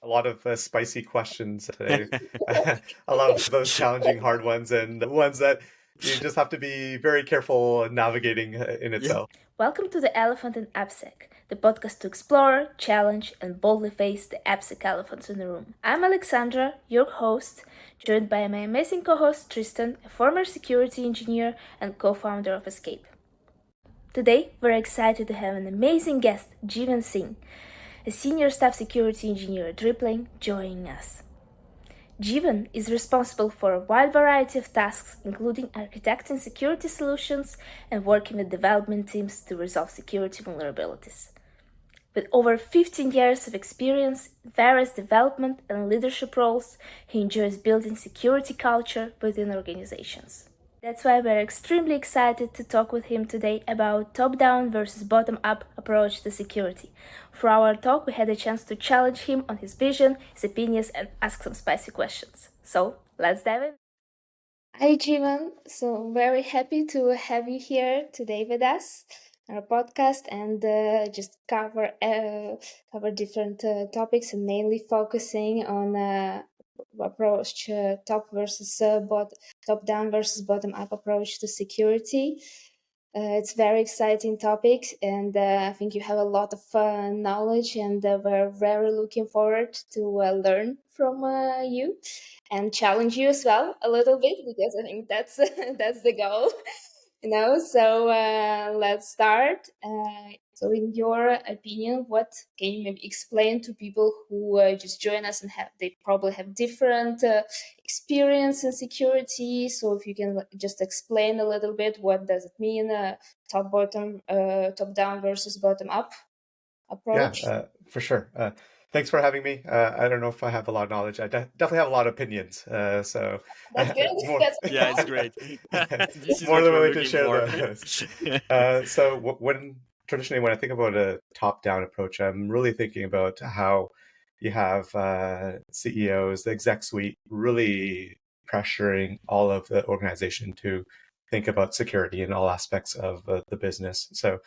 A lot of spicy questions today. I love those challenging, hard ones, and ones that you just have to be very careful navigating in Yeah. itself. Welcome to The Elephant in AppSec, the podcast to explore, challenge, and boldly face the AppSec elephants in the room. I'm Alexandra, your host, joined by my amazing co-host Tristan, a former security engineer and co-founder of Escape. Today, we're excited to have an amazing guest, Jeevan Singh, a senior staff security engineer at Rippling, joining us. Jeevan is responsible for a wide variety of tasks, including architecting security solutions and working with development teams to resolve security vulnerabilities. With over 15 years of experience in various development and leadership roles, he enjoys building security culture within organizations. That's why we're extremely excited to talk with him today about top-down versus bottom-up approach to security. For our talk, we had a chance to challenge him on his vision, his opinions, and ask some spicy questions. So, let's dive in. Hi, Jeevan. So, very happy to have you here today with us, our podcast, and just cover different topics, and mainly focusing on approach top down versus bottom up approach to security. It's very exciting topic, and I think you have a lot of knowledge, and we're very looking forward to learn from you and challenge you as well a little bit, because I think that's that's the goal. So let's start. So in your opinion, what can you maybe explain to people who just join us and they probably have different experience in security? So if you can just explain a little bit, what does it mean, top down versus bottom up approach? For sure. Thanks for having me. I don't know if I have a lot of knowledge. I definitely have a lot of opinions. So That's good. more, Yeah, it's great. This is more what than we're willing to looking share for. those. So traditionally when I think about a top-down approach, I'm really thinking about how you have CEOs, the exec suite, really pressuring all of the organization to think about security in all aspects of the business. So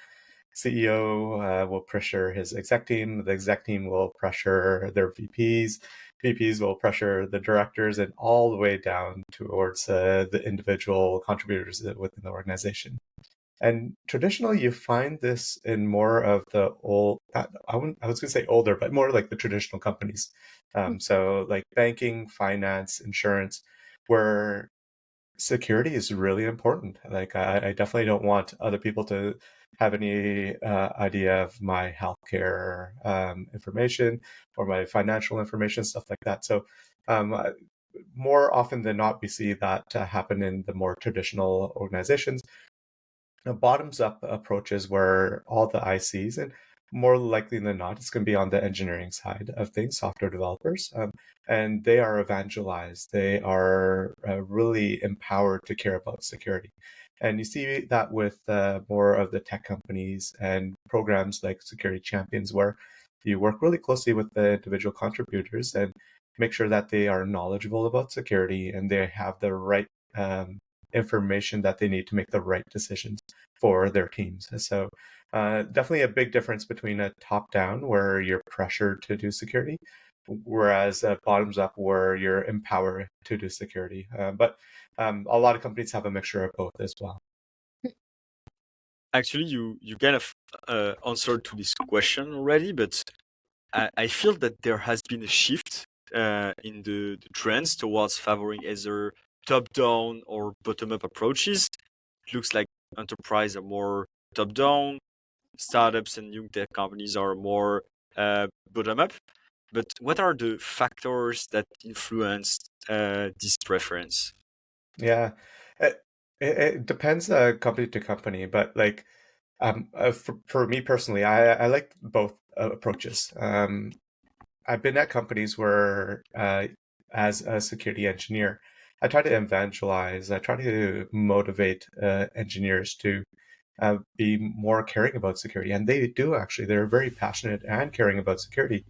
CEO will pressure his exec team. The exec team will pressure their VPs. VPs will pressure the directors, and all the way down towards the individual contributors within the organization. And traditionally, you find this in more of the old, I was going to say older, but more like the traditional companies. So like banking, finance, insurance, where security is really important. Like I definitely don't want other people to have any idea of my healthcare information or my financial information, stuff like that. So more often than not, we see that happen in the more traditional organizations. Bottoms up approaches where all the ICs, and more likely than not, it's going to be on the engineering side of things, software developers, and they are evangelized. They are really empowered to care about security. And you see that with more of the tech companies and programs like Security Champions, where you work really closely with the individual contributors and make sure that they are knowledgeable about security and they have the right information that they need to make the right decisions for their teams. So definitely a big difference between a top-down where you're pressured to do security, whereas a bottoms-up where you're empowered to do security. But a lot of companies have a mixture of both as well. Actually, you kind of answered to this question already, but I feel that there has been a shift in the trends towards favoring either top-down or bottom-up approaches. It looks like enterprise are more top-down, startups and new tech companies are more bottom-up. But what are the factors that influence this preference? Yeah, it depends company to company, but like for me personally, I like both approaches. I've been at companies where, as a security engineer, I try to evangelize, I try to motivate engineers to be more caring about security. And they do actually, they're very passionate and caring about security.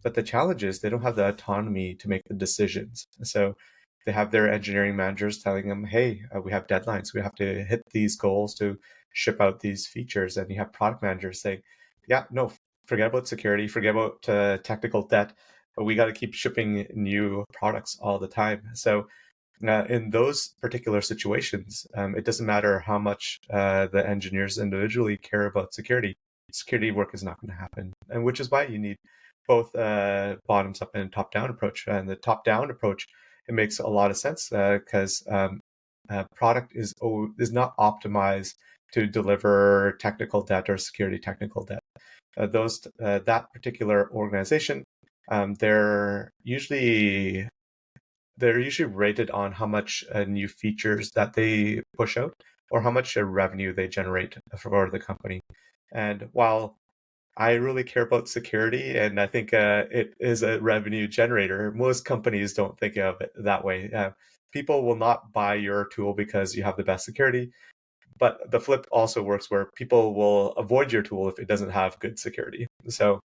But the challenge is they don't have the autonomy to make the decisions. So they have their engineering managers telling them, hey, we have deadlines. We have to hit these goals to ship out these features. And you have product managers saying, yeah, no, forget about security, forget about technical debt. we got to keep shipping new products all the time. So in those particular situations, it doesn't matter how much the engineers individually care about security. Security work is not going to happen, and which is why you need both bottoms up and top down approach. And the top down approach, it makes a lot of sense because product is not optimized to deliver technical debt or security technical debt. That particular organization, they're usually rated on how much new features that they push out or how much revenue they generate for the company. And while I really care about security, and I think it is a revenue generator, most companies don't think of it that way. People will not buy your tool because you have the best security, but the flip also works where people will avoid your tool if it doesn't have good security. So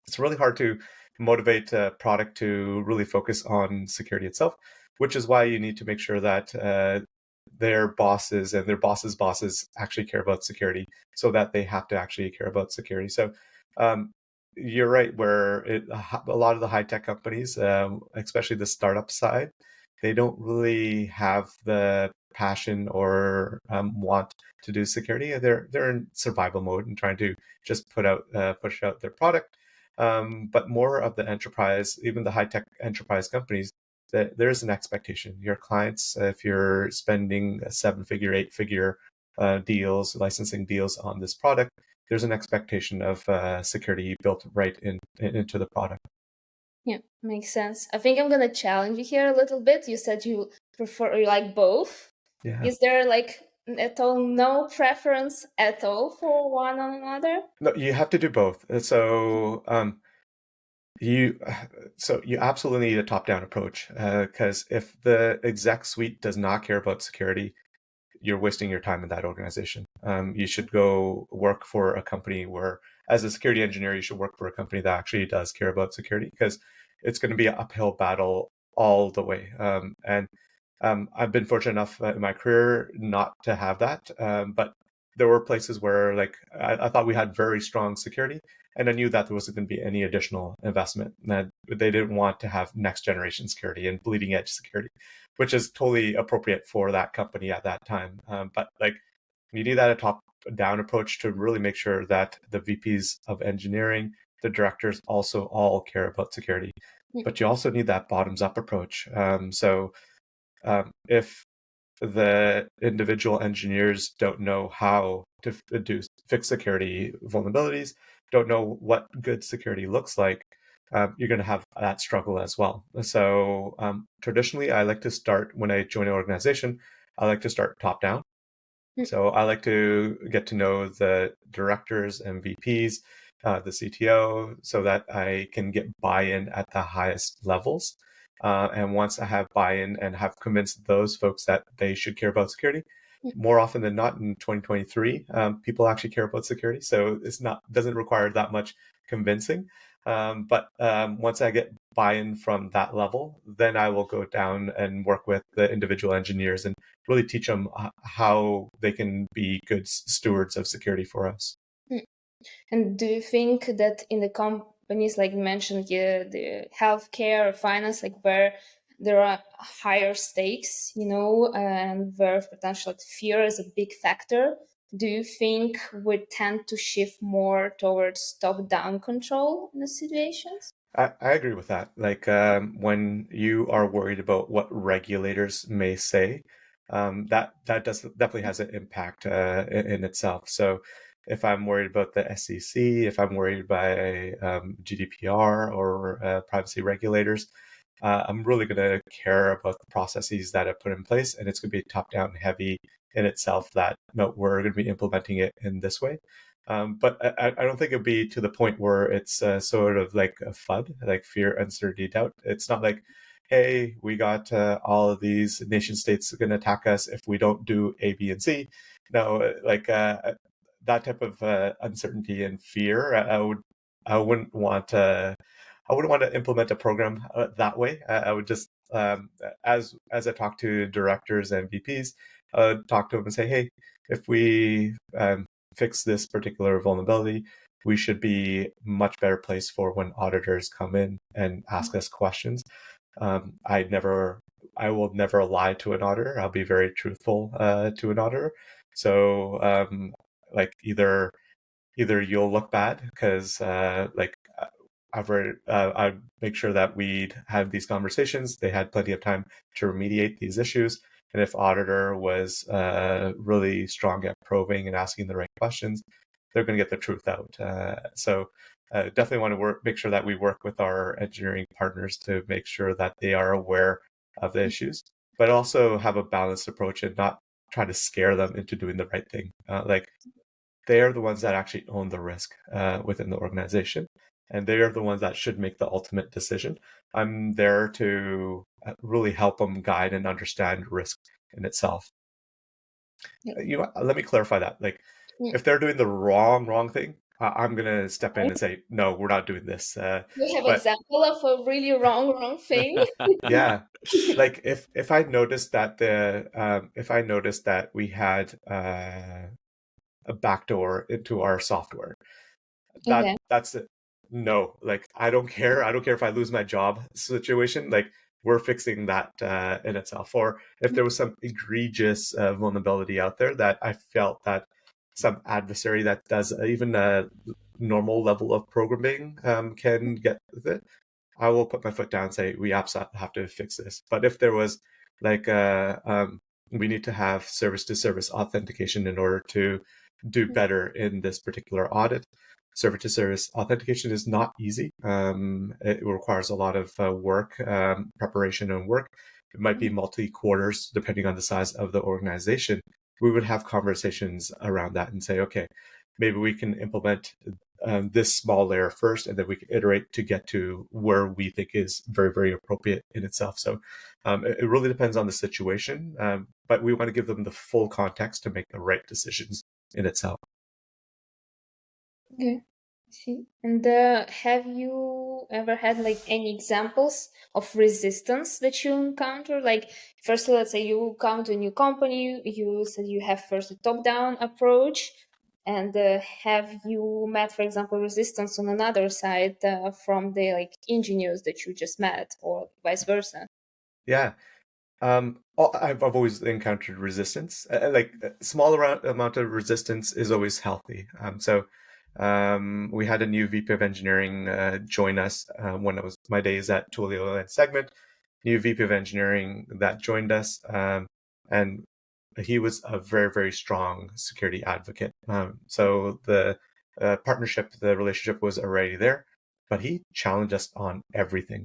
it's really hard to motivate a product to really focus on security itself, which is why you need to make sure that their bosses and their bosses' bosses actually care about security so that they have to actually care about security. So um, you're right, where a lot of the high tech companies, especially the startup side, they don't really have the passion or want to do security. They're in survival mode and trying to just push out their product. But more of the enterprise, even the high tech enterprise companies, that there's an expectation. Your clients, if you're spending a 7-figure, 8-figure deals, licensing deals on this product, there's an expectation of security built right into the product. Yeah, makes sense. I think I'm gonna challenge you here a little bit. You said you like both. Yeah. Is there like at all no preference at all for one or another? No, you have to do both. So you absolutely need a top-down approach because if the exec suite does not care about security, you're wasting your time in that organization. You should go work for a company where, as a security engineer, you should work for a company that actually does care about security because it's going to be an uphill battle all the way. And I've been fortunate enough in my career not to have that. But there were places where like I thought we had very strong security, and I knew that there wasn't going to be any additional investment. That they didn't want to have next generation security and bleeding edge security, which is totally appropriate for that company at that time. But like you need that top down approach to really make sure that the VPs of engineering, the directors also all care about security. But you also need that bottoms up approach. If the individual engineers don't know how to fix security vulnerabilities, don't know what good security looks like, you're going to have that struggle as well. So traditionally, I like to start when I join an organization, I like to start top down. So I like to get to know the directors and VPs, the CTO, so that I can get buy-in at the highest levels. And once I have buy-in and have convinced those folks that they should care about security, more often than not in 2023, people actually care about security. So doesn't require that much convincing. But once I get buy-in from that level, then I will go down and work with the individual engineers and really teach them how they can be good stewards of security for us. And do you think that in the companies like you mentioned, the healthcare or finance, like where there are higher stakes, and where potential fear is a big factor, do you think we tend to shift more towards top-down control in the situations? I agree with that. Like when you are worried about what regulators may say, that definitely has an impact in itself. So if I'm worried about the SEC, if I'm worried by GDPR or privacy regulators, I'm really going to care about the processes that I put in place, and it's going to be top down heavy in itself. That no, we're going to be implementing it in this way. But I don't think it'd be to the point where it's sort of like a FUD, like fear, uncertainty, doubt. It's not like, hey, we got all of these nation states going to attack us if we don't do A, B, and C. No, like that type of uncertainty and fear, I wouldn't want to. I wouldn't want to implement a program that way. I would just, as I talk to directors and VPs, talk to them and say, hey, if we fix this particular vulnerability, we should be much better placed for when auditors come in and ask us questions. I will never lie to an auditor. I'll be very truthful to an auditor. So like either you'll look bad because I'd make sure that we'd have these conversations. They had plenty of time to remediate these issues. And if auditor was really strong at probing and asking the right questions, they're going to get the truth out. So definitely want to make sure that we work with our engineering partners to make sure that they are aware of the issues, but also have a balanced approach and not try to scare them into doing the right thing. Like they are the ones that actually own the risk within the organization, and they are the ones that should make the ultimate decision. I'm there to really help them guide and understand risk in itself. Let me clarify that. Like, if they're doing the wrong thing, I'm gonna step in and say, no, we're not doing this. You have But example of a really wrong thing? yeah, like if I noticed that we had a backdoor into our software, Okay. that's it. No, like I don't care. I don't care if I lose my job situation. Like we're fixing that in itself. Or if there was some egregious vulnerability out there that I felt that some adversary that does even a normal level of programming can get with it, I will put my foot down and say we absolutely have to fix this. But if there was like we need to have service to service authentication in order to do better in this particular audit. Service to service authentication is not easy. It requires a lot of work, preparation and work. It might be multi-quarters depending on the size of the organization. We would have conversations around that and say, okay, maybe we can implement this small layer first, and then we can iterate to get to where we think is very, very appropriate in itself. So it really depends on the situation, but we want to give them the full context to make the right decisions in itself. Okay. See. And have you ever had like any examples of resistance that you encounter? Like, firstly, let's say you come to a new company, you said you have first a top-down approach, and have you met, for example, resistance on another side from the like engineers that you just met, or vice versa? Yeah. I've always encountered resistance. Like a small amount of resistance is always healthy. So we had a new VP of engineering join us when it was my days at Twilio and Segment. New VP of engineering that joined us, and he was a very, very strong security advocate. So the partnership, the relationship was already there, but he challenged us on everything.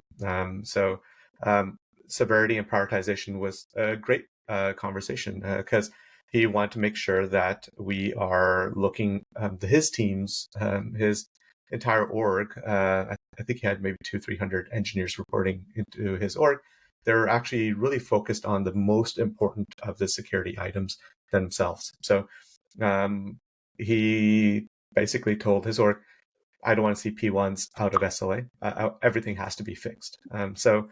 Severity and prioritization was a great conversation because he wanted to make sure that we are looking his teams, his entire org. I think he had maybe 200-300 engineers reporting into his org. They're actually really focused on the most important of the security items themselves. So he basically told his org, I don't want to see P1s out of SLA. Everything has to be fixed. So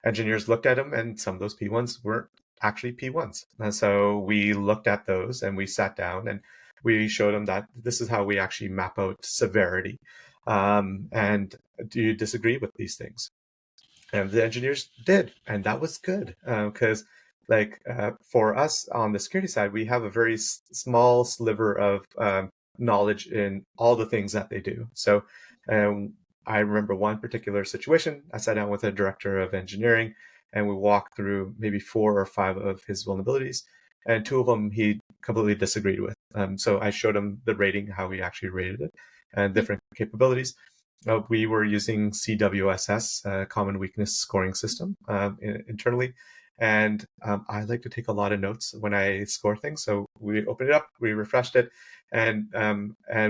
engineers looked at them, and some of those P1s weren't actually P1s. And so we looked at those and we sat down and we showed them that this is how we actually map out severity. And do you disagree with these things? And the engineers did, and that was good because for us on the security side, we have a very small sliver of knowledge in all the things that they do. So I remember one particular situation. I sat down with a director of engineering and we walked through maybe 4 or 5 of his vulnerabilities, and 2 of them he completely disagreed with. So I showed him the rating, how we actually rated it, and different capabilities. We were using CWSS, Common Weakness Scoring System, internally. And I like to take a lot of notes when I score things. So we opened it up, we refreshed it, and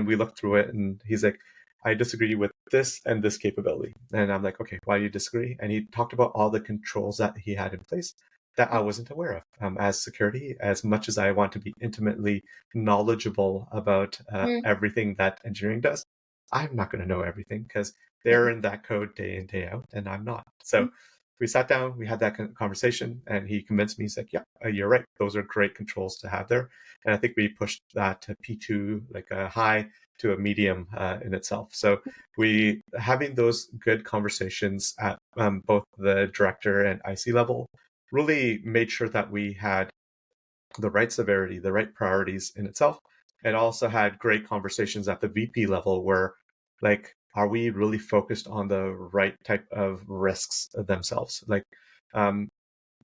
we looked through it. And he's like, I disagree with this and this capability. And I'm like, okay, why do you disagree? And he talked about all the controls that he had in place that I wasn't aware of. As security, as much as I want to be intimately knowledgeable about everything that engineering does, I'm not going to know everything because they're in that code day in, day out, and I'm not. So we sat down, we had that conversation, and he convinced me. He's like, yeah, you're right. Those are great controls to have there. And I think we pushed that to P2, like a high to a medium in itself. So we having those good conversations at both the director and IC level really made sure that we had the right severity, the right priorities in itself, and also had great conversations at the VP level where, like, are we really focused on the right type of risks themselves? Like,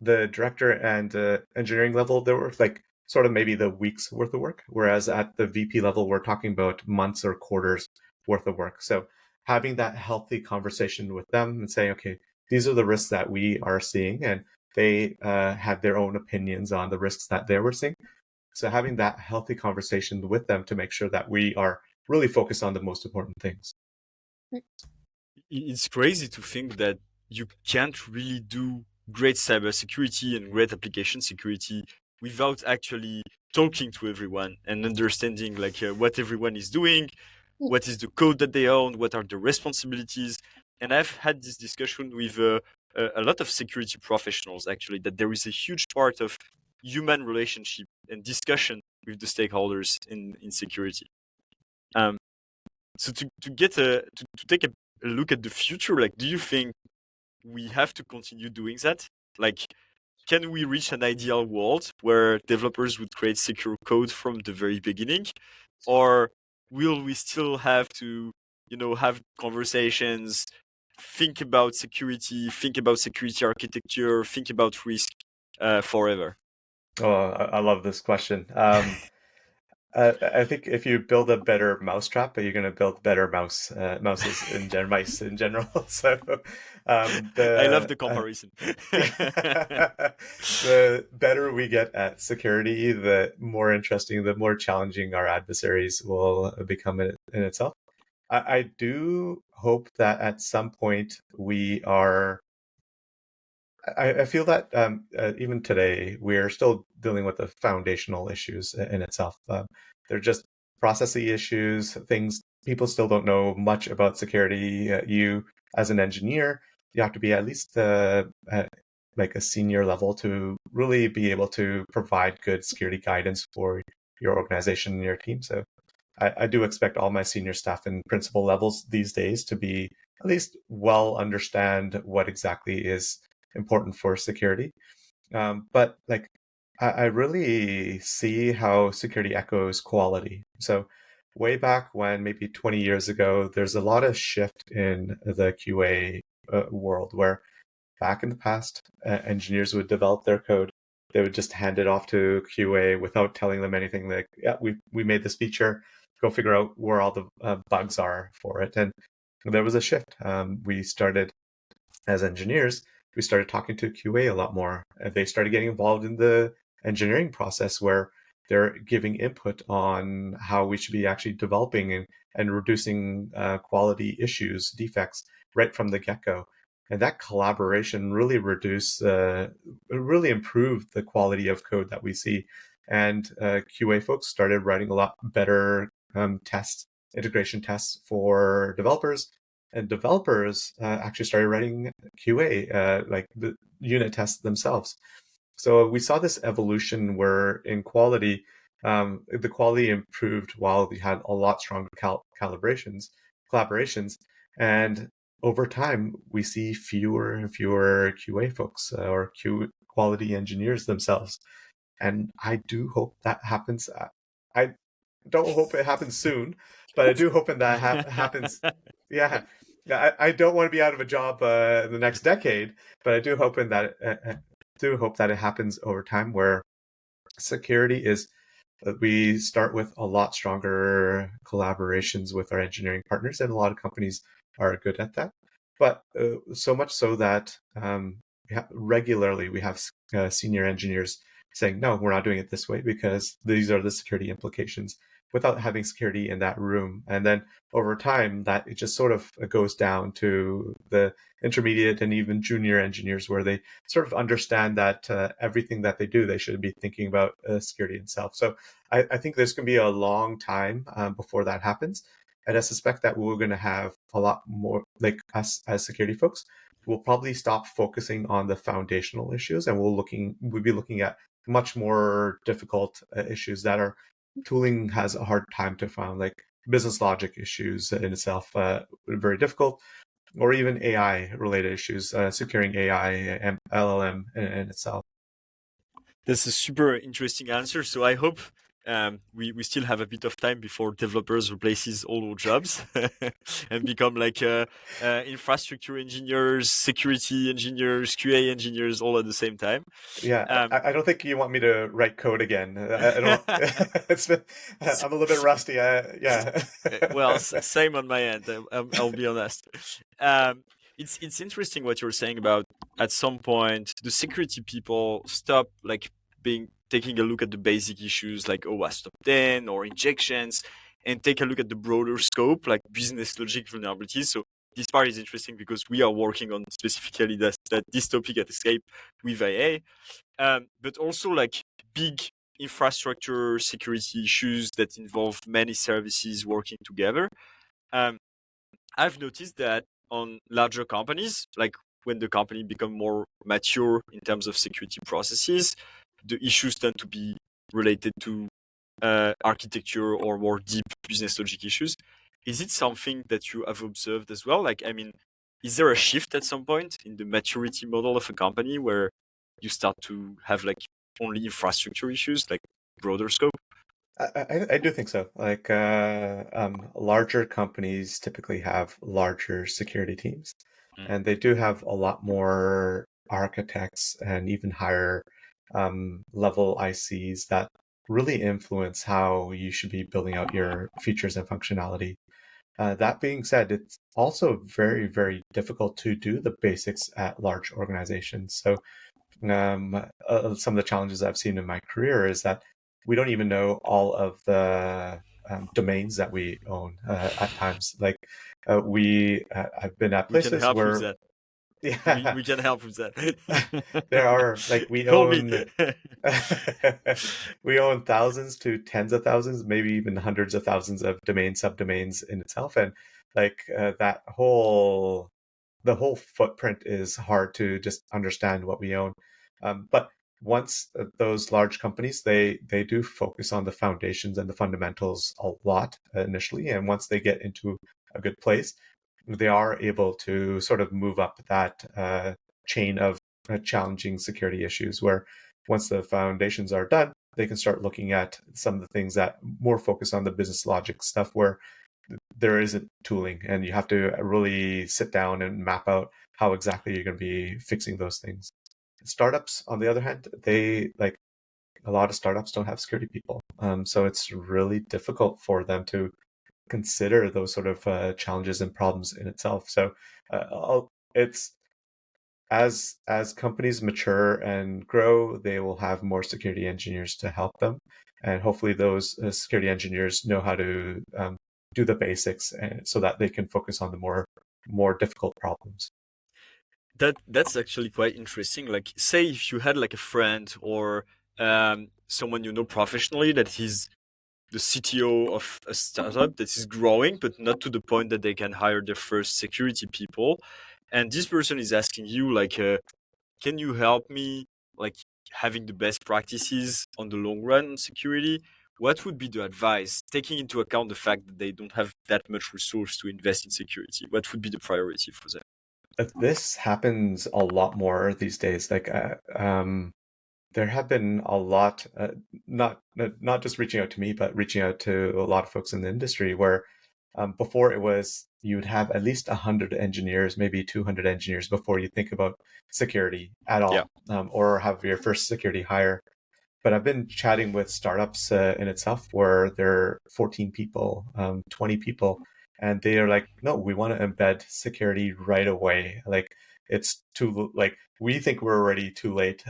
the director and engineering level, there were like sort of maybe the weeks worth of work, whereas at the VP level, we're talking about months or quarters worth of work. So having that healthy conversation with them and saying, okay, these are the risks that we are seeing, and they had their own opinions on the risks that they were seeing. So having that healthy conversation with them to make sure that we are really focused on the most important things. It's crazy to think that you can't really do great cybersecurity and great application security without actually talking to everyone and understanding like what everyone is doing, what is the code that they own, what are the responsibilities. And I've had this discussion with a lot of security professionals actually, that there is a huge part of human relationship and discussion with the stakeholders in security. So to get to take a look at the future, like, do you think we have to continue doing that? Like, can we reach an ideal world where developers would create secure code from the very beginning, or will we still have to, have conversations, think about security architecture, think about risk forever? Oh, I love this question. I think if you build a better mousetrap, you're going to build better mouses in mice in general. So I love the comparison. the better we get at security, the more interesting, the more challenging our adversaries will become in itself. I do hope that at some point we are. I feel that even today we're still dealing with the foundational issues in itself. They're just processy issues, things people still don't know much about security. You, as an engineer, you have to be at least at like a senior level to really be able to provide good security guidance for your organization and your team. So I do expect all my senior staff and principal levels these days to be at least well understand what exactly is important for security. But like, I really see how security echoes quality. So way back when, maybe 20 years ago, there's a lot of shift in the QA world where back in the past, engineers would develop their code. They would just hand it off to QA without telling them anything. Like, yeah, we made this feature. Go figure out where all the bugs are for it. And there was a shift. We started as engineers. We started talking to QA a lot more. They started getting involved in the engineering process where they're giving input on how we should be actually developing and reducing quality issues, defects right from the get-go. And that collaboration really really improved the quality of code that we see. And QA folks started writing a lot better integration tests for developers. And developers actually started writing QA, like the unit tests themselves. So we saw this evolution where in quality, the quality improved while we had a lot stronger collaborations. And over time, we see fewer and fewer QA folks or quality engineers themselves. And I do hope that happens. I don't hope it happens soon, but I do hope that happens. Yeah. I don't want to be out of a job in the next decade, but I do hope that it happens over time where security is we start with a lot stronger collaborations with our engineering partners, and a lot of companies are good at that. But so much so that regularly we have senior engineers saying, no, we're not doing it this way because these are the security implications, without having security in that room. And then over time, that it just sort of goes down to the intermediate and even junior engineers where they sort of understand that everything that they do, they should be thinking about security itself. So I think there's going to be a long time before that happens. And I suspect that we're going to have a lot more, like us as security folks, we'll probably stop focusing on the foundational issues, and we'll be looking at much more difficult issues that our tooling has a hard time to find, like business logic issues in itself very difficult, or even AI related issues, securing AI and LLM in itself. That's a super interesting answer. So I hope we still have a bit of time before developers replaces all our jobs and become like infrastructure engineers, security engineers, QA engineers, all at the same time. Yeah, I don't think you want me to write code again. I don't. It's been, I'm a little bit rusty. Yeah. Well, same on my end. I'll be honest. Um, it's interesting what you're saying about at some point the security people stop like being taking a look at the basic issues like OWASP top 10 or injections and take a look at the broader scope like business logic vulnerabilities. So this part is interesting because we are working on specifically this topic at Escape with IA, but also like big infrastructure security issues that involve many services working together. Um, I've noticed that on larger companies, like when the company become more mature in terms of security processes, the issues tend to be related to architecture or more deep business logic issues. Is it something that you have observed as well? Like, I mean, is there a shift at some point in the maturity model of a company where you start to have like only infrastructure issues, like broader scope? I do think so. Like larger companies typically have larger security teams, Mm. and they do have a lot more architects and even higher level ICs that really influence how you should be building out your features and functionality. That being said, it's also very, very difficult to do the basics at large organizations. So some of the challenges I've seen in my career is that we don't even know all of the domains that we own at times. Like I've been at We can places help with where, that. yeah, We can help with there that. are like we Call me. own we own thousands to tens of thousands, maybe even hundreds of thousands of domain subdomains in itself, and like the whole footprint is hard to just understand what we own. But once those large companies, they do focus on the foundations and the fundamentals a lot initially, and once they get into a good place, they are able to sort of move up that chain of challenging security issues. Where once the foundations are done, they can start looking at some of the things that more focus on the business logic stuff, where there isn't tooling and you have to really sit down and map out how exactly you're going to be fixing those things. Startups, on the other hand, they like a lot of startups don't have security people. So it's really difficult for them to consider those sort of challenges and problems in itself. So it's as companies mature and grow, they will have more security engineers to help them, and hopefully those security engineers know how to do the basics, so that they can focus on the more difficult problems. That's actually quite interesting. Like, say if you had like a friend or someone you know professionally that he's the CTO of a startup that is growing, but not to the point that they can hire their first security people, and this person is asking you like, can you help me like having the best practices on the long run on security? What would be the advice, taking into account the fact that they don't have that much resource to invest in security? What would be the priority for them? This happens a lot more these days. Like there have been a lot, not just reaching out to me, but reaching out to a lot of folks in the industry where before it was you would have at least 100 engineers, maybe 200 engineers before you think about security at Yeah. all, or have your first security hire. But I've been chatting with startups in itself where there are 14 people, 20 people, and they are like, no, we want to embed security right away. Like it's too, like we think we're already too late.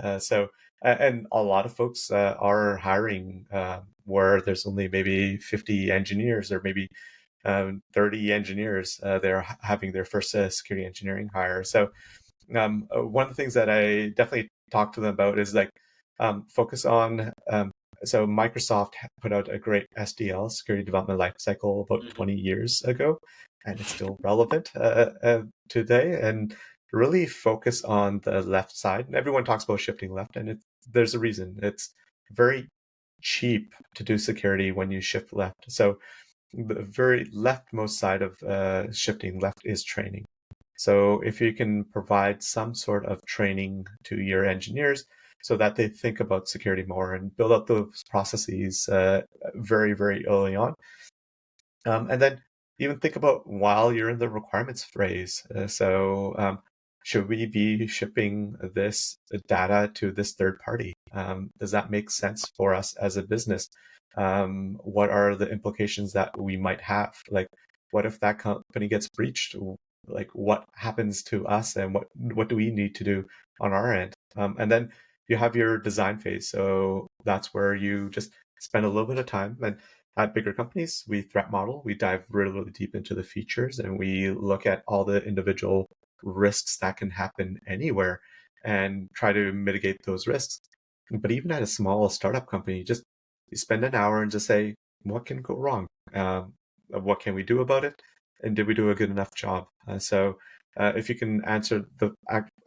And a lot of folks are hiring where there's only maybe 50 engineers or maybe 30 engineers. They're having their first security engineering hire. So one of the things that I definitely talk to them about is like focus on. So Microsoft put out a great SDL, security development lifecycle, about 20 years ago, and it's still relevant today. And really focus on the left side. And everyone talks about shifting left, and there's a reason. It's very cheap to do security when you shift left. So the very leftmost side of shifting left is training. So if you can provide some sort of training to your engineers so that they think about security more and build out those processes very, very early on. And then even think about while you're in the requirements phase. Should we be shipping this data to this third party? Does that make sense for us as a business? What are the implications that we might have? Like, what if that company gets breached? Like, what happens to us, and what do we need to do on our end? And then you have your design phase. So that's where you just spend a little bit of time. And at bigger companies, we threat model, we dive really, really deep into the features, and we look at all the individual risks that can happen anywhere and try to mitigate those risks. But even at a small startup company, just you spend an hour and just say, what can go wrong? What can we do about it? And did we do a good enough job? If you can answer the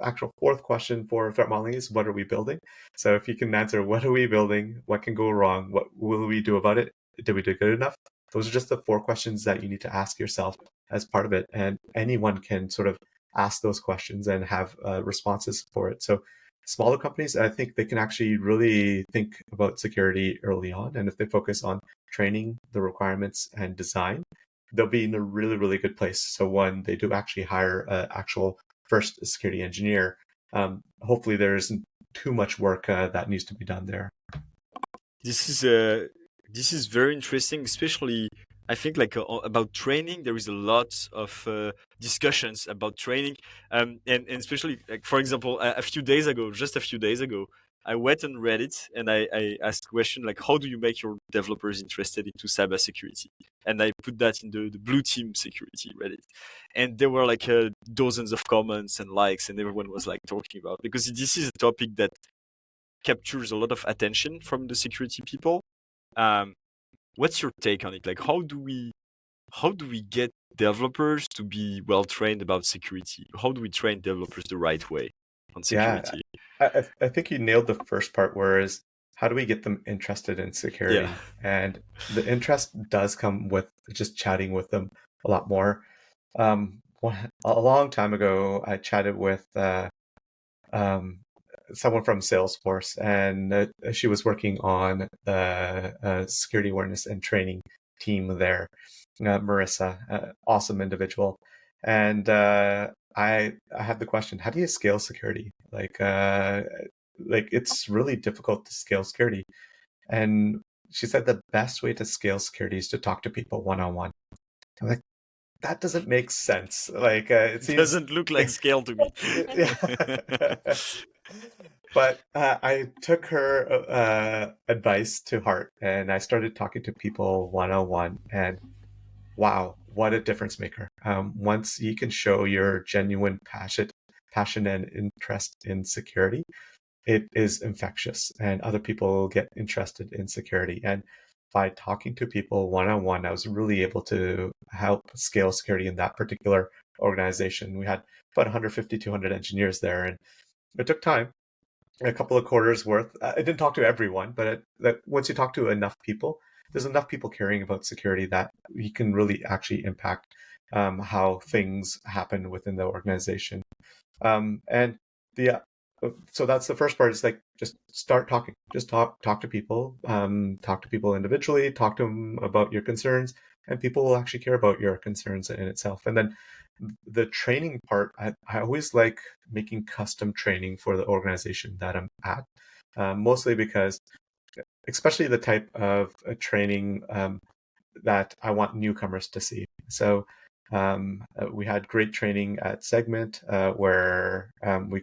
actual fourth question for threat modeling is, what are we building? So if you can answer, what are we building? What can go wrong? What will we do about it? Did we do good enough? Those are just the 4 questions that you need to ask yourself as part of it. And anyone can sort of ask those questions and have responses for it. So smaller companies, I think they can actually really think about security early on. And if they focus on training, the requirements, and design, they'll be in a really, really good place. So when they do actually hire an actual first security engineer, hopefully there isn't too much work that needs to be done there. This is very interesting, especially I think like about training. There is a lot of discussions about training, and especially like, for example, just a few days ago, I went on Reddit and I asked a question like, how do you make your developers interested into cybersecurity? And I put that in the blue team security Reddit, and there were like dozens of comments and likes, and everyone was like talking about, because this is a topic that captures a lot of attention from the security people. What's your take on it? Like, how do we get developers to be well trained about security? How do we train developers the right way on security? Yeah, I think you nailed the first part, whereas how do we get them interested in security? Yeah. And the interest does come with just chatting with them a lot more. A long time ago, I chatted with um, someone from Salesforce, and she was working on the security awareness and training team there. Marissa, awesome individual, and I had the question: how do you scale security? Like it's really difficult to scale security, and she said the best way to scale security is to talk to people one on one. I'm like, that doesn't make sense. Like it seems doesn't look like scale to me. yeah. But I took her advice to heart, and I started talking to people one on one, and wow, what a difference maker. Once you can show your genuine passion and interest in security, it is infectious, and other people get interested in security. And by talking to people one on one, I was really able to help scale security in that particular organization. We had about 150, 200 engineers there, and it took time, a couple of quarters worth. I didn't talk to everyone, but once you talk to enough people, there's enough people caring about security that you can really actually impact how things happen within the organization. And the so that's the first part. Is like just start talking. Just talk to people. Talk to people individually. Talk to them about your concerns, and people will actually care about your concerns in itself. And then the training part, I always like making custom training for the organization that I'm at, mostly because, especially the type of training that I want newcomers to see. So we had great training at Segment where we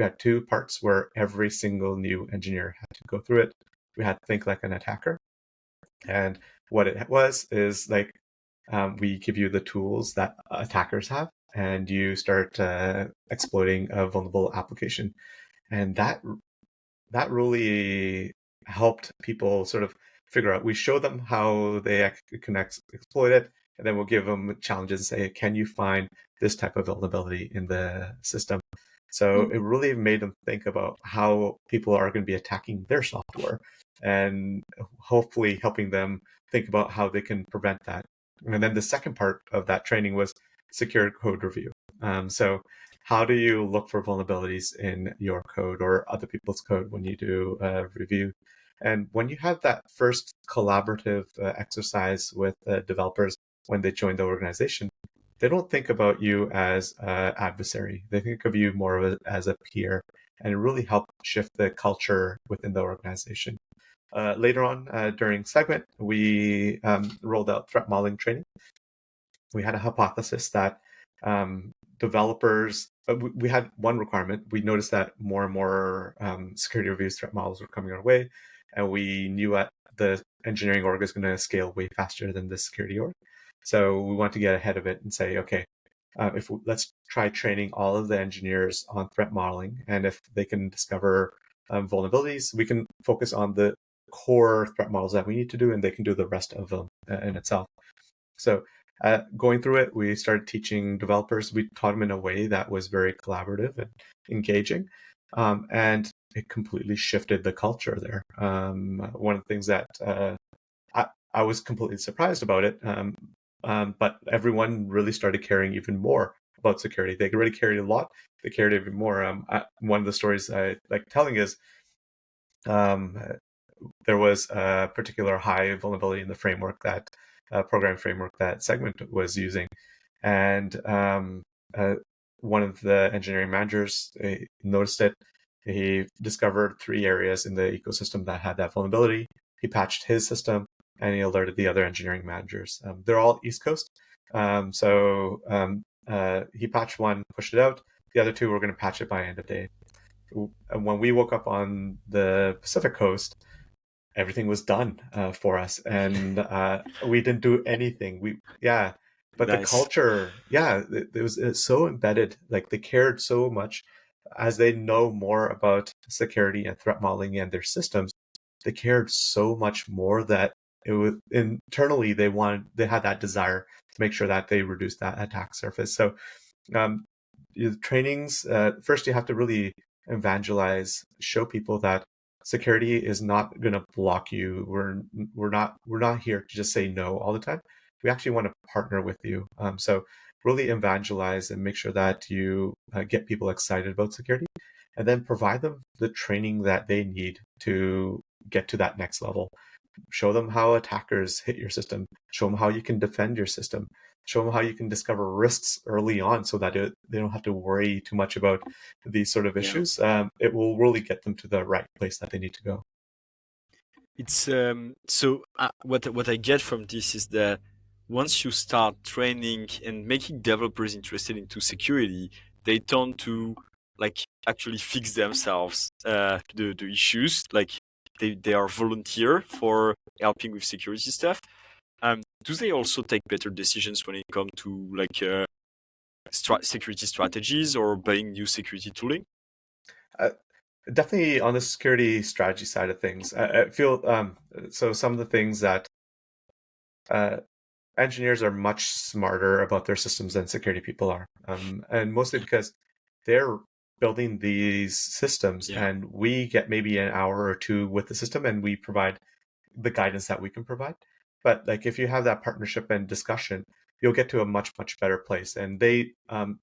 had 2 parts where every single new engineer had to go through it. We had Think Like an Attacker. And what it was is like, we give you the tools that attackers have, and you start exploiting a vulnerable application. And that really helped people sort of figure out. We show them how they can exploit it, and then we'll give them challenges and say, can you find this type of vulnerability in the system? So it really made them think about how people are going to be attacking their software, and hopefully helping them think about how they can prevent that. And then the second part of that training was secure code review. So how do you look for vulnerabilities in your code or other people's code when you do a review? And when you have that first collaborative exercise with developers when they join the organization, they don't think about you as an adversary. They think of you more of as a peer, and it really helped shift the culture within the organization. Later on, during segment, we rolled out threat modeling training. We had a hypothesis that developers, we had one requirement. We noticed that more and more security reviews, threat models were coming our way, and we knew that the engineering org is going to scale way faster than the security org. So we want to get ahead of it and say, okay, let's try training all of the engineers on threat modeling, and if they can discover vulnerabilities, we can focus on the core threat models that we need to do, and they can do the rest of them in itself. So going through it, we started teaching developers. We taught them in a way that was very collaborative and engaging, and it completely shifted the culture there. One of the things that I was completely surprised about it, but everyone really started caring even more about security. They already carried a lot. They cared even more. One of the stories I like telling is there was a particular high vulnerability in the framework that program framework that Segment was using, and one of the engineering managers noticed it. He discovered 3 areas in the ecosystem that had that vulnerability. He patched his system, and he alerted the other engineering managers. They're all East Coast, so he patched one, pushed it out. The other 2 were going to patch it by end of day. And when we woke up on the Pacific Coast, everything was done for us, and we didn't do anything. But the Nice. culture, it was so embedded. Like, they cared so much as they know more about security and threat modeling and their systems. They cared so much more that it was internally they had that desire to make sure that they reduced that attack surface. So trainings, first you have to really evangelize, show people that security is not going to block you. We're not here to just say no all the time. We actually want to partner with you. So really evangelize and make sure that you get people excited about security, and then provide them the training that they need to get to that next level. Show them how attackers hit your system. Show them how you can defend your system. Show them how you can discover risks early on, so that they don't have to worry too much about these sort of issues. It will really get them to the right place that they need to go. It's so what I get from this is that once you start training and making developers interested into security, they tend to like actually fix themselves the issues. Like they are volunteer for helping with security stuff. Do they also take better decisions when it comes to like security strategies or buying new security tooling? Definitely on the security strategy side of things, I feel so some of the things that engineers are much smarter about their systems than security people are, and mostly because they're building these systems, and we get maybe an hour or 2 with the system, and we provide the guidance that we can provide. But like, if you have that partnership and discussion, you'll get to a much better place, and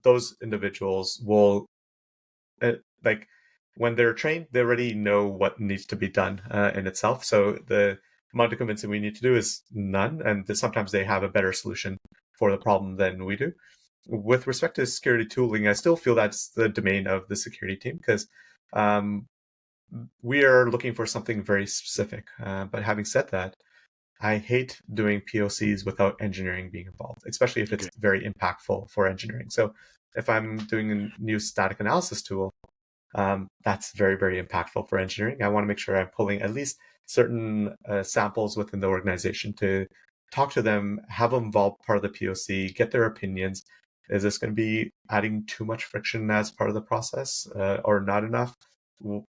those individuals will like, when they're trained, they already know what needs to be done in itself. So the amount of convincing we need to do is none, and sometimes they have a better solution for the problem than we do. With respect to security tooling, I still feel that's the domain of the security team, because we are looking for something very specific. But having said that, I hate doing POCs without engineering being involved, especially if it's very impactful for engineering. So if I'm doing a new static analysis tool, that's very impactful for engineering. I want to make sure I'm pulling at least certain samples within the organization to talk to them, have them involved part of the POC, get their opinions. Is this going to be adding too much friction as part of the process, or not enough?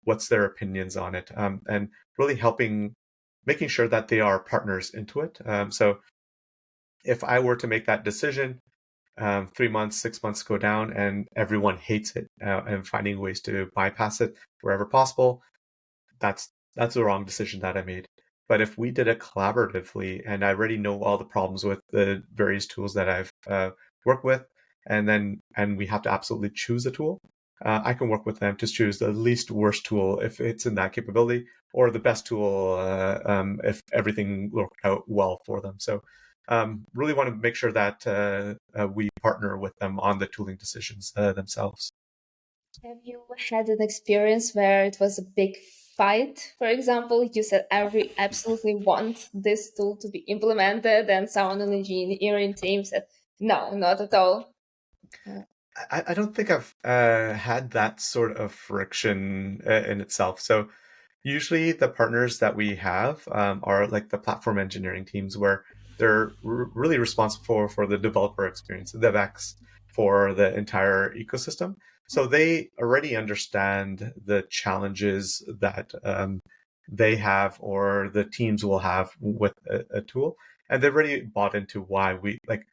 What's their opinions on it? And really making sure that they are partners into it. So if I were to make that decision, 3 months, 6 months go down, and everyone hates it, and finding ways to bypass it wherever possible, that's the wrong decision that I made. But if we did it collaboratively, and I already know all the problems with the various tools that I've worked with, and we have to absolutely choose a tool, I can work with them to choose the least worst tool if it's in that capability, or the best tool if everything worked out well for them. So really want to make sure that we partner with them on the tooling decisions themselves. Have you had an experience where it was a big fight? For example, you said I absolutely want this tool to be implemented, and someone on the engineering team said, no, not at all. I don't think I've had that sort of friction in itself. So usually the partners that we have are like the platform engineering teams, where they're really responsible for the developer experience, the DevX for the entire ecosystem. So they already understand the challenges that they have, or the teams will have with a tool. And they've already bought into why we like,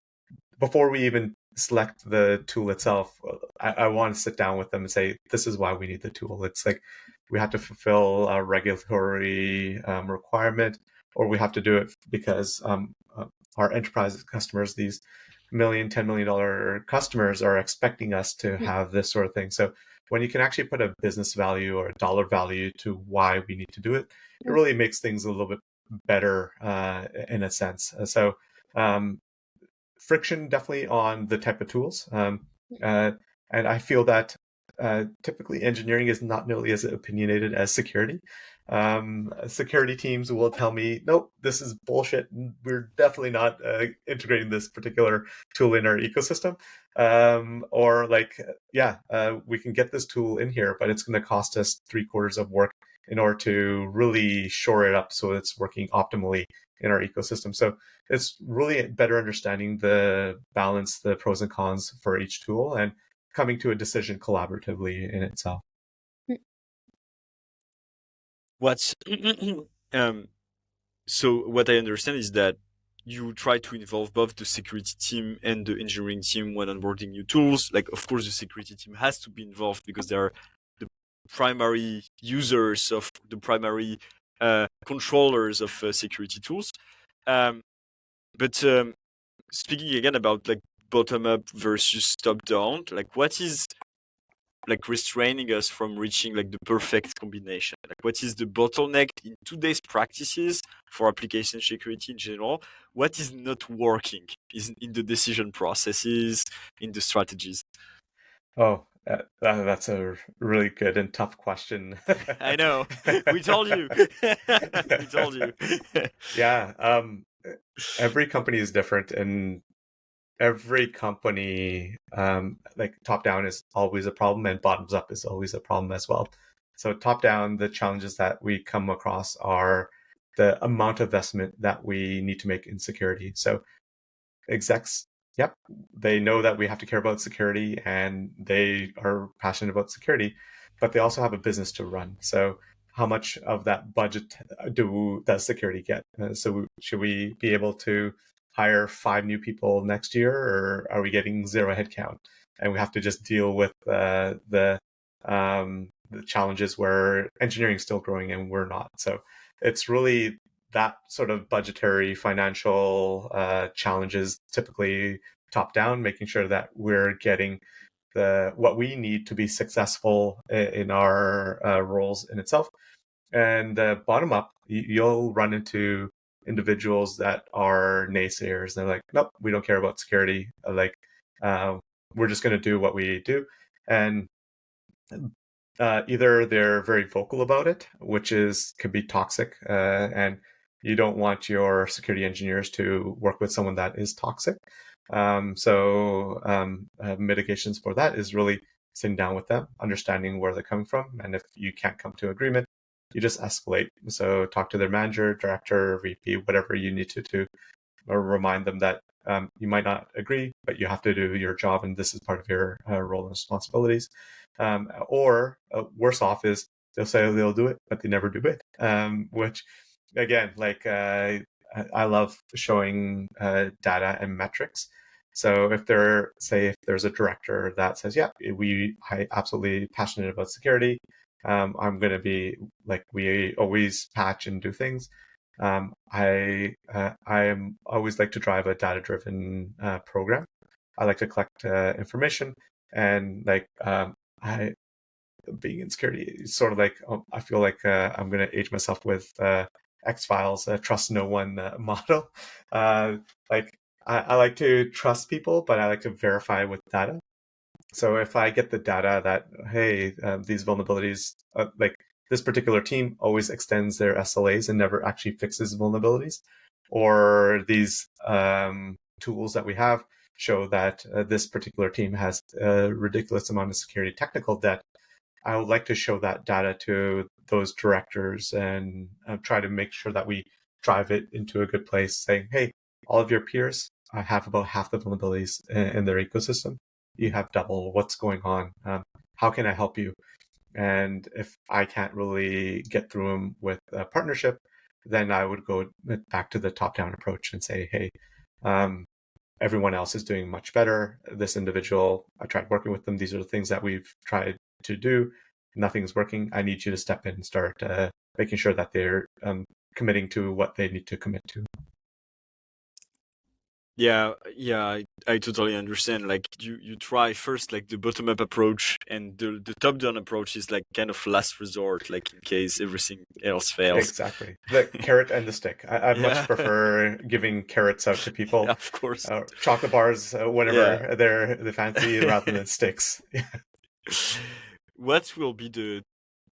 before we even select the tool itself, I want to sit down with them and say, this is why we need the tool. It's like we have to fulfill a regulatory requirement, or we have to do it because our enterprise customers, these $10 million customers, are expecting us to have this sort of thing. So when you can actually put a business value or a dollar value to why we need to do it, it really makes things a little bit better in a sense. So friction definitely on the type of tools. And I feel that typically engineering is not nearly as opinionated as security. Security teams will tell me, nope, this is bullshit. We're definitely not integrating this particular tool in our ecosystem. Or like, yeah, we can get this tool in here, but it's going to cost us 3/4 of work in order to really shore it up so it's working optimally in our ecosystem. So it's really better understanding the balance, the pros and cons for each tool, and coming to a decision collaboratively in itself. What's so what I understand is that you try to involve both the security team and the engineering team when onboarding new tools. Like, of course, the security team has to be involved because they are the primary users of the primary controllers of security tools. But speaking again about like bottom up versus top down, like what is like restraining us from reaching like the perfect combination? Like what is the bottleneck in today's practices for application security in general? What is not working is in the decision processes, in the strategies? Oh, that's a really good and tough question. I know. We told you. We told you. Yeah, every company is different, and every company, like top down is always a problem, and bottoms up is always a problem as well. So top down, the challenges that we come across are the amount of investment that we need to make in security. So execs, yep, they know that we have to care about security, and they are passionate about security, but they also have a business to run. So how much of that budget does security get? So should we be able to hire 5 new people next year, or are we getting 0 headcount? And we have to just deal with the challenges where engineering is still growing and we're not. So it's really that sort of budgetary financial challenges, typically top down, making sure that we're getting what we need to be successful in our roles in itself. And bottom up, you'll run into individuals that are naysayers. They're like, nope, we don't care about security. Like, we're just going to do what we do. And either they're very vocal about it, which could be toxic, and you don't want your security engineers to work with someone that is toxic. Mitigations for that is really sitting down with them, understanding where they're coming from, and if you can't come to agreement, you just escalate. So talk to their manager, director, VP, whatever you need to or remind them that you might not agree, but you have to do your job, and this is part of your role and responsibilities. Or worse off is they'll say they'll do it, but they never do it. Which, again, like I love showing data and metrics. So if there's a director that says, yeah, I absolutely passionate about security. I'm going to be like, we always patch and do things. I am always like to drive a data-driven program. I like to collect information, and like I being in security is sort of like I feel like I'm going to age myself with X-Files, trust no one model. Uh, like I like to trust people, but I like to verify with data. So if I get the data that, hey, these vulnerabilities, like this particular team always extends their SLAs and never actually fixes vulnerabilities, or these tools that we have show that this particular team has a ridiculous amount of security technical debt, I would like to show that data to those directors and try to make sure that we drive it into a good place, saying, hey, all of your peers have about half the vulnerabilities in their ecosystem. You have double. What's going on? How can I help you? And if I can't really get through them with a partnership, then I would go back to the top-down approach and say, hey, everyone else is doing much better. This individual, I tried working with them. These are the things that we've tried to do. Nothing's working. I need you to step in and start making sure that they're committing to what they need to commit to. Yeah, I totally understand. Like you try first like the bottom up approach, and the top down approach is like kind of last resort, like in case everything else fails. Exactly. The carrot and the stick. I Yeah. much prefer giving carrots out to people. Yeah, of course. Chocolate bars, whenever Yeah. they're fancy, rather than sticks. What will be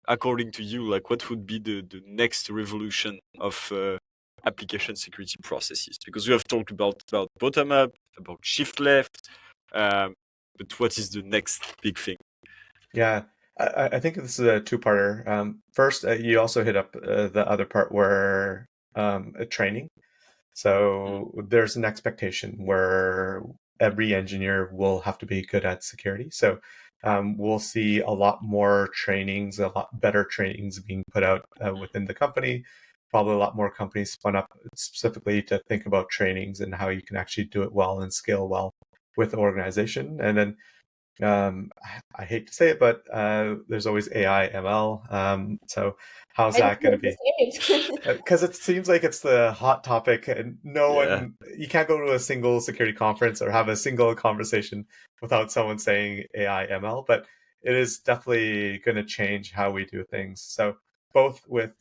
according to you, like what would be the next revolution of application security processes? Because we have talked about bottom up, about shift left, but what is the next big thing? Yeah, I think this is a two-parter. First, you also hit up the other part where training. So there's an expectation where every engineer will have to be good at security. So we'll see a lot more trainings, a lot better trainings being put out within the company. Probably a lot more companies spun up specifically to think about trainings and how you can actually do it well and scale well with the organization. And then I hate to say it, but there's always AI, ML. So how's that going to be? Because it seems like it's the hot topic, and you can't go to a single security conference or have a single conversation without someone saying AI, ML. But it is definitely going to change how we do things. So both with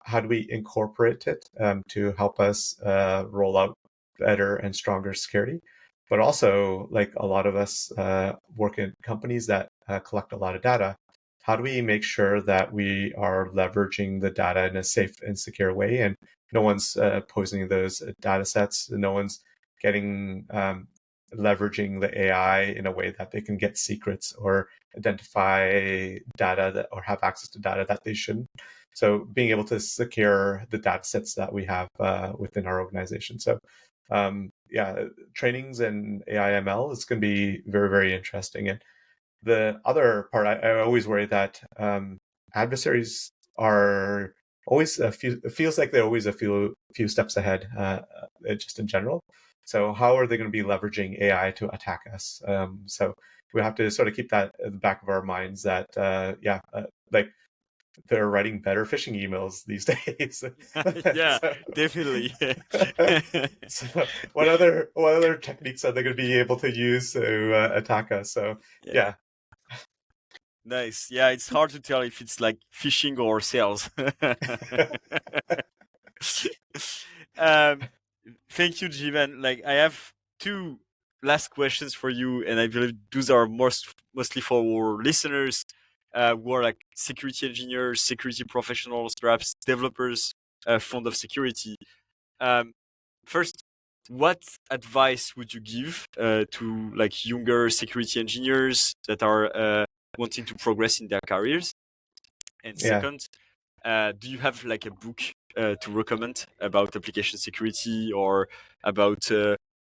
how do we incorporate it to help us roll out better and stronger security, but also like a lot of us work in companies that collect a lot of data. How do we make sure that we are leveraging the data in a safe and secure way, and no one's poisoning those data sets, and no one's getting leveraging the AI in a way that they can get secrets or identify data that, or have access to data that they shouldn't. So being able to secure the data sets that we have within our organization. So trainings and AI ML is going to be very, very interesting. And the other part, I always worry that adversaries are always it feels like they're always a few steps ahead, just in general. So how are they going to be leveraging AI to attack us? So we have to sort of keep that at the back of our minds that, like they're writing better phishing emails these days. Yeah, definitely. So what other techniques are they going to be able to use to attack us? So yeah. Nice. Yeah, it's hard to tell if it's like phishing or sales. Thank you, Jeevan. Like, I have two last questions for you, and I believe those are mostly for our listeners who are like security engineers, security professionals, perhaps developers fond of security. First, what advice would you give to like younger security engineers that are wanting to progress in their careers? And second, do you have like a book to recommend about application security or about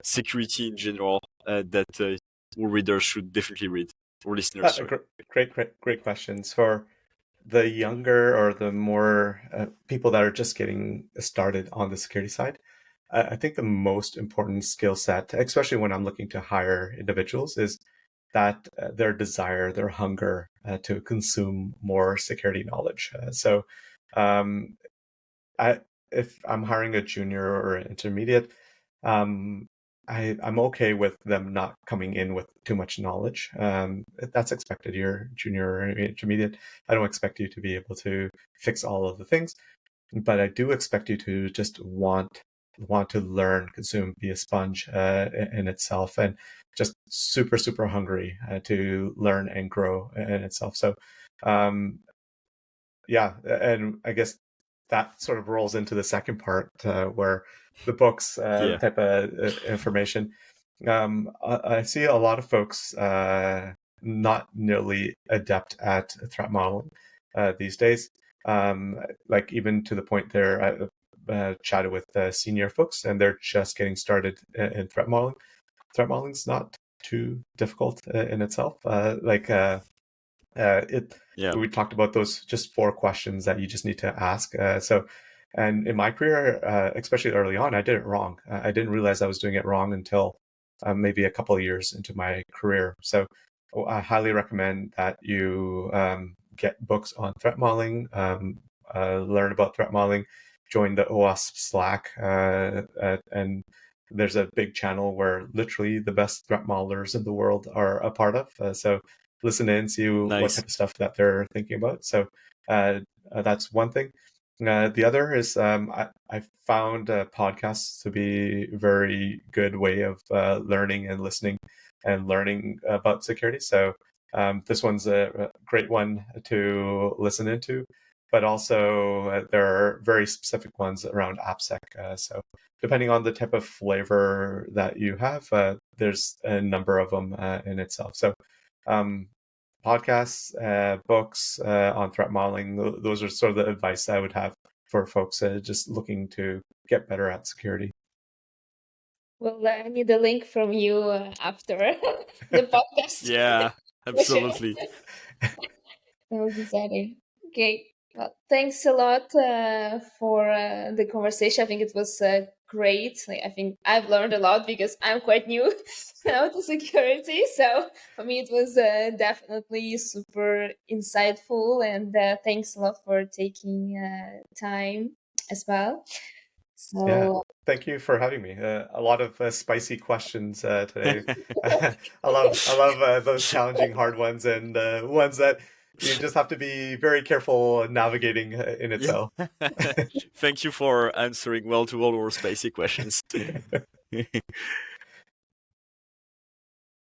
security in general that all readers should definitely read, or listeners? Sorry. Great questions. For the younger or the more people that are just getting started on the security side, I think the most important skill set, especially when I'm looking to hire individuals, is that their desire, their hunger to consume more security knowledge. Um, if I'm hiring a junior or an intermediate, um, I'm okay with them not coming in with too much knowledge. That's expected. You're junior or intermediate. I don't expect you to be able to fix all of the things, but I do expect you to just want to learn, consume, be a sponge in itself, and just super hungry to learn and grow in itself. So, um, yeah, and I guess that sort of rolls into the second part where the books Yeah. type of information. I see a lot of folks not nearly adept at threat modeling these days. Like even to the point there, I chatted with senior folks, and they're just getting started in threat modeling. Threat modeling is not too difficult in itself. Yeah. We talked about those just 4 questions that you just need to ask. And in my career, especially early on, I did it wrong. I didn't realize I was doing it wrong until maybe a couple of years into my career. So I highly recommend that you get books on threat modeling, learn about threat modeling, join the OWASP Slack, and there's a big channel where literally the best threat modelers in the world are a part of. So listen in, see what Nice. type of stuff that they're thinking about. So that's one thing. The other is I found podcasts to be a very good way of learning and listening and learning about security. So this one's a great one to listen into, but also there are very specific ones around AppSec. So depending on the type of flavor that you have, there's a number of them in itself. So um, podcasts, books on threat modeling. Those are sort of the advice I would have for folks just looking to get better at security. Well, I need a link from you after the podcast. Yeah, absolutely. That was exciting. Okay. Well, thanks a lot for the conversation. I think it was great. Like, I think I've learned a lot because I'm quite new now to security. So for me, it was definitely super insightful. And thanks a lot for taking time as well. So Yeah, thank you for having me. A lot of spicy questions today. I love those challenging, hard ones, and ones that you just have to be very careful navigating in Yeah. itself. Thank you for answering well to all our spicy questions.